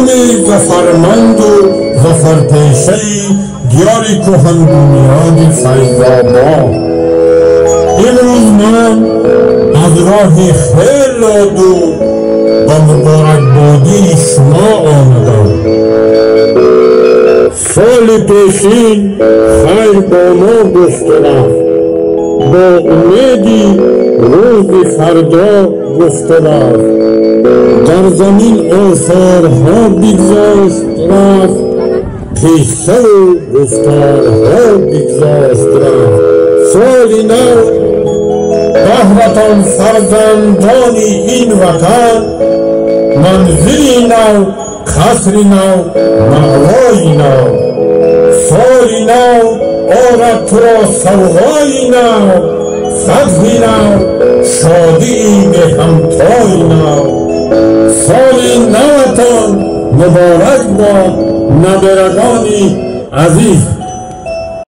نامی ظفرمند و ظفرپیشه‌ای دیار کهن بنیاد فیض‌آباد. امروز من از راه خیل دور با مبارکبادی شما آمدم. سال پیشین خیر با ما گفته رفت، با امیدی روز فردا گفته رفت. در زمین آثارها بگذاشت رفت، قصه و گفتارها بگذاشت رفت. سالی نو بهرتان فرزندان این وطن، منزلی نو، قصری نو، مأوایی نو. سالی نو آرد تو را سوغایی نو، فتحی نو، شادی به همتای نو. سال نوتان مبارک باد نابرگانی عزیز.